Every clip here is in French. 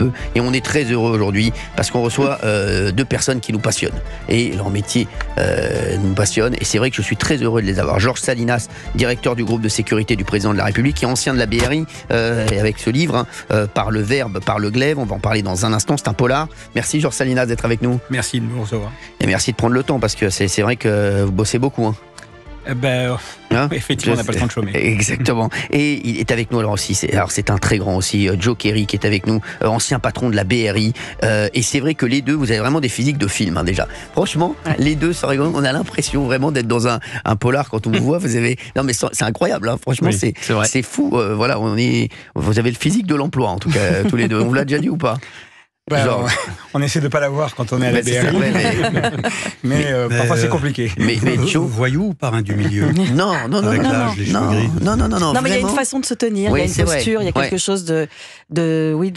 peu. Et on est très heureux aujourd'hui parce qu'on reçoit deux personnes qui nous passionnent. Et leur métier nous passionne. Et c'est vrai que je suis très heureux de les avoir. Georges Salinas, directeur du groupe de sécurité du président de la République, qui est ancien de la BRI, et avec ce livre, Par le verbe, par le glaive. On va en parler dans un instant. C'est un polar. Merci Georges Salinas d'être avec nous. Merci de nous recevoir. Et merci de prendre le temps parce que c'est vrai que vous bossez beaucoup. Hein. Effectivement, on n'a pas le temps de chômer. Exactement. Et il est avec nous alors aussi. C'est un très grand aussi, Joe Kerry, qui est avec nous, ancien patron de la BRI. Et c'est vrai que les deux, vous avez vraiment des physiques de film déjà. Franchement, les deux, c'est rigolo. On a l'impression vraiment d'être dans un polar quand on vous voit. Vous avez, non mais c'est incroyable. Hein. Franchement, oui, c'est fou. Voilà, vous avez le physique de l'emploi en tout cas tous les deux. On vous l'a déjà dit ou pas? On essaie de ne pas la voir quand on est à la BRI, mais parfois c'est compliqué. Mais Joe, voyou ou parrain du milieu? Non, avec l'âge, les cheveux gris. Non, mais il y a une façon de se tenir, il y a une posture, il y a quelque chose de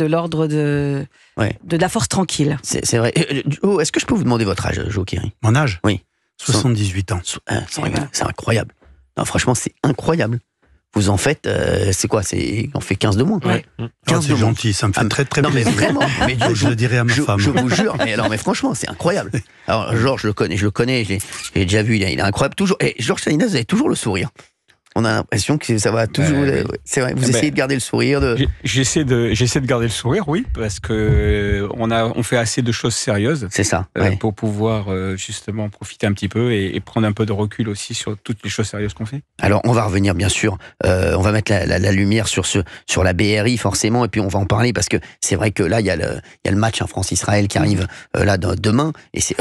l'ordre de la force tranquille. C'est vrai. Est-ce que je peux vous demander votre âge, Joe Kerry? Mon âge? Oui. 78 ans. C'est incroyable. Non, franchement, c'est incroyable. Vous en faites, c'est quoi? On fait 15 de moins. Ouais. 15 c'est gentil, ça me fait très très plaisir. Non mais vraiment, je le dirai à ma femme. Je vous jure, mais franchement, c'est incroyable. Alors Georges, je le connais, j'ai déjà vu, il est incroyable toujours. Et Georges Salinas, vous avez toujours le sourire. On a l'impression que ça va toujours. C'est vrai. Vous essayez de garder le sourire. J'essaie de garder le sourire, oui, parce que on fait assez de choses sérieuses. C'est ça. Pour pouvoir justement profiter un petit peu et prendre un peu de recul aussi sur toutes les choses sérieuses qu'on fait. Alors on va revenir bien sûr. On va mettre la lumière sur la BRI forcément, et puis on va en parler parce que c'est vrai que là il y a le match France-Israël qui arrive là demain et c'est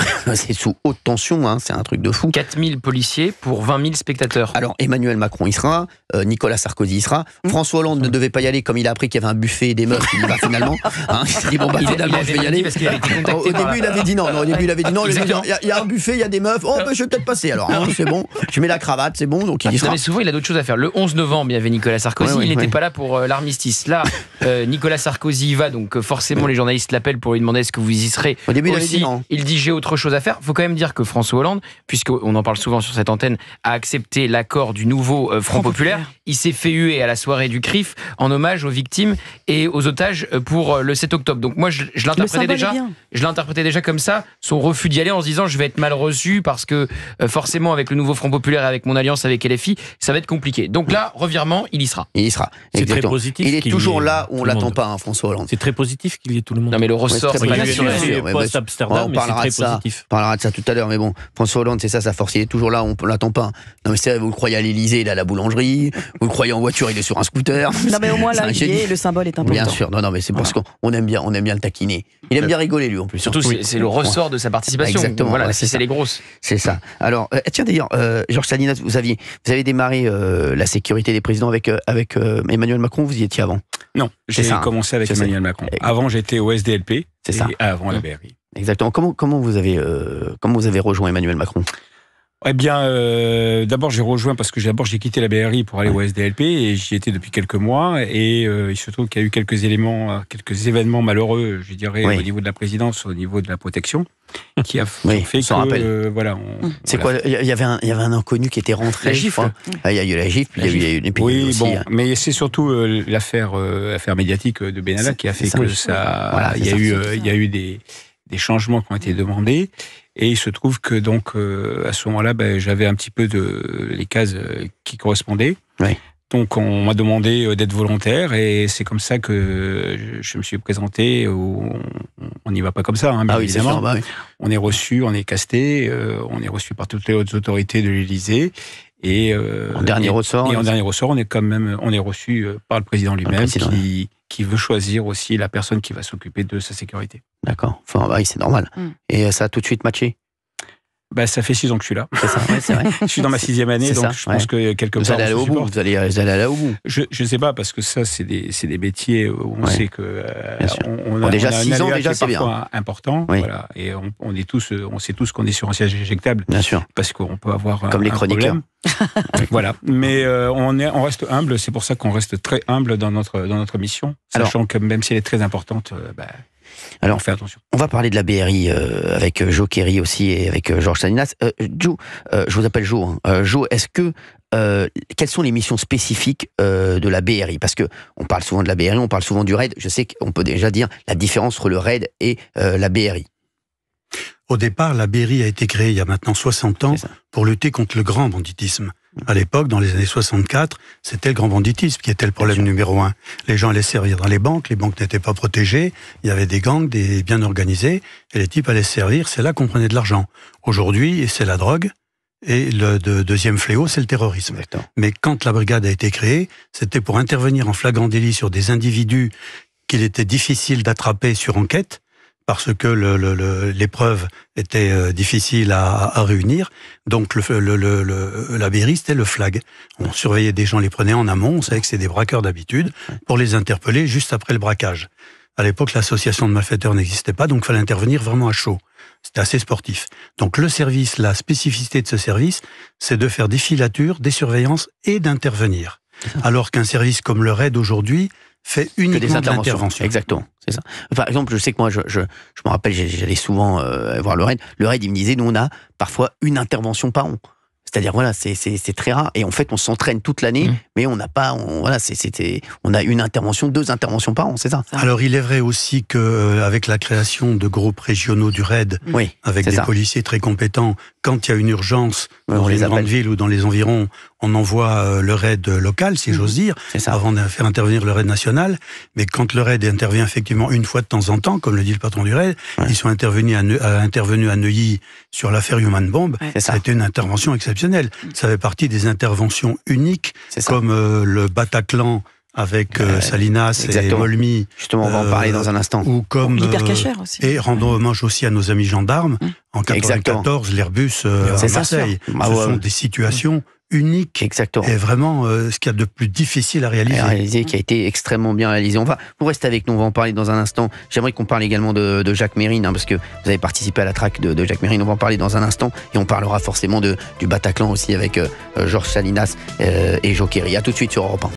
sous haute tension. Hein, c'est un truc de fou. 4000 policiers pour 20 000 spectateurs. Alors Emmanuel Macron il sera, Nicolas Sarkozy y sera, François Hollande ne devait pas y aller comme il a appris qu'il y avait un buffet et des meufs, il y va finalement. Hein, il s'est dit finalement je vais y aller. Parce qu'il avait été contacté au début il avait dit non, il y a un buffet, il y a des meufs, je vais peut-être passer alors, hein, c'est bon, je mets la cravate, c'est bon, donc il y sera. Mais souvent il a d'autres choses à faire. Le 11 novembre il y avait Nicolas Sarkozy, il n'était pas là pour l'armistice. Là, Nicolas Sarkozy y va, donc forcément les journalistes l'appellent pour lui demander est-ce que vous y serez. Au début il dit j'ai autre chose à faire. Il faut quand même dire que François Hollande, puisqu'on en parle souvent sur cette antenne, a accepté l'accord du nouveau Front Populaire. Il s'est fait huer à la soirée du CRIF en hommage aux victimes et aux otages pour le 7 octobre. Donc moi, je l'interprétais déjà comme ça, son refus d'y aller en se disant je vais être mal reçu parce que forcément avec le nouveau Front Populaire et avec mon alliance avec LFI, ça va être compliqué. Donc là, revirement, il y sera. Il y sera. C'est très positif. Il est toujours là où on l'attend pas, hein, François Hollande. C'est très positif qu'il y ait tout le monde. Non mais le ressort, c'est pas national. Post-Amsterdam, mais c'est très positif. On parlera de ça tout à l'heure, mais bon, François Hollande, c'est ça sa force. Il est toujours là où on l'attend pas. Non mais c'est vrai, vous le croyez à l'Élysée, il est à la boulangerie. Vous le croyez en voiture, il est sur un scooter. Non mais au moins là, le symbole est important. Bien sûr, non mais c'est parce qu'on aime bien le taquiner. Il aime bien rigoler lui en plus. Surtout c'est le ressort de sa participation. Exactement. Voilà, c'est les grosses. C'est ça. Alors tiens d'ailleurs, Georges Salinas, vous avez démarré la sécurité des présidents avec Emmanuel Macron. Vous y étiez avant? Non, j'ai commencé avec Emmanuel Macron. Avant j'étais au SDLP. C'est ça. Et avant la BRI. Exactement. Comment vous avez rejoint Emmanuel Macron? Eh bien, d'abord j'ai rejoint parce que j'ai quitté la BRI pour aller au SDLP et j'y étais depuis quelques mois et il se trouve qu'il y a eu quelques événements malheureux, je dirais, au niveau de la présidence, au niveau de la protection, qui a fait que voilà. C'est quoi? Il y avait un inconnu qui était rentré. La gifle. Il y a eu la gifle, il y a eu mais c'est surtout l'affaire médiatique de Benalla qui a fait que ça. Voilà, il y a eu des changements qui ont été demandés. Et il se trouve que donc à ce moment-là, j'avais un petit peu les cases qui correspondaient. Oui. Donc on m'a demandé d'être volontaire et c'est comme ça que je me suis présenté. On n'y va pas comme ça, hein, bien évidemment. Sûr, on est reçu, on est casté, on est reçu par toutes les hautes autorités de l'Élysée. Et en dernier ressort, on est reçu par le président lui-même qui veut choisir aussi la personne qui va s'occuper de sa sécurité. D'accord. C'est normal. Et ça a tout de suite matché? Ça fait 6 ans que je suis là. C'est ça, c'est vrai. Je suis dans ma 6e année, donc je pense que quelque part... Vous allez aller au bout. Vous allez aller au bout. Je ne sais pas, parce que ça, c'est des métiers où on sait que... on a déjà un 6 ans, déjà, c'est bien. Important, voilà, et on sait tous qu'on est sur un siège éjectable. Bien sûr. Parce qu'on peut avoir comme les chroniqueurs. Voilà. Mais on reste humble, c'est pour ça qu'on reste très humble dans notre mission, sachant que même si elle est très importante, Alors, on fait attention. On va parler de la BRI avec Jo Kerry aussi et avec Georges Salinas. Jo, je vous appelle Jo. Jo, est-ce que quelles sont les missions spécifiques de la BRI? Parce que on parle souvent de la BRI, on parle souvent du RAID. Je sais qu'on peut déjà dire la différence entre le RAID et la BRI. Au départ, la BRI a été créée il y a maintenant 60 ans pour lutter contre le grand banditisme. À l'époque, dans les années 64, c'était le grand banditisme qui était le problème numéro 1. Les gens allaient servir dans les banques n'étaient pas protégées, il y avait des gangs bien organisés, et les types allaient servir, c'est là qu'on prenait de l'argent. Aujourd'hui, c'est la drogue, et le deuxième fléau, c'est le terrorisme. Mais quand la brigade a été créée, c'était pour intervenir en flagrant délit sur des individus qu'il était difficile d'attraper sur enquête, parce que les preuves étaient difficiles à réunir. Donc la BRI, c'était le flag. On surveillait des gens, les prenait en amont, on savait que c'était des braqueurs d'habitude, pour les interpeller juste après le braquage. À l'époque, l'association de malfaiteurs n'existait pas, donc il fallait intervenir vraiment à chaud. C'était assez sportif. Donc le service, la spécificité de ce service, c'est de faire des filatures, des surveillances et d'intervenir. Alors qu'un service comme le RAID aujourd'hui fait uniquement de l'intervention. Exactement, c'est ça. Par exemple, je sais que moi, je me rappelle, j'allais souvent voir le RAID. Le RAID, il me disait, nous, on a parfois une intervention par an. C'est-à-dire, voilà, c'est très rare. Et en fait, on s'entraîne toute l'année, mais on n'a pas, on a une intervention, 2 interventions par an, c'est ça. Alors, il est vrai aussi qu'avec la création de groupes régionaux du RAID, avec des policiers très compétents, quand il y a une urgence dans les grandes villes ou dans les environs, on envoie le RAID local, si j'ose dire, avant de faire intervenir le RAID national. Mais quand le RAID intervient effectivement une fois de temps en temps, comme le dit le patron du RAID, ils sont intervenus à Neuilly sur l'affaire Human Bomb. Ça a été une intervention exceptionnelle. Ça fait partie des interventions uniques, comme le Bataclan avec Salinas et Molmy. Justement, on va en parler dans un instant. Ou comme l'hypercachère aussi. Et rendons hommage aussi à nos amis gendarmes. En 1994, l'Airbus à Marseille. Ce sont des situations unique. Exactement. Et vraiment ce qu'il y a de plus difficile à réaliser. Qui a été extrêmement bien réalisé. Vous restez avec nous, on va en parler dans un instant. J'aimerais qu'on parle également de Jacques Mérine, parce que vous avez participé à la traque de Jacques Mérine. On va en parler dans un instant. Et on parlera forcément du Bataclan aussi avec Georges Salinas et Jo Kerry. À tout de suite sur Europe 1.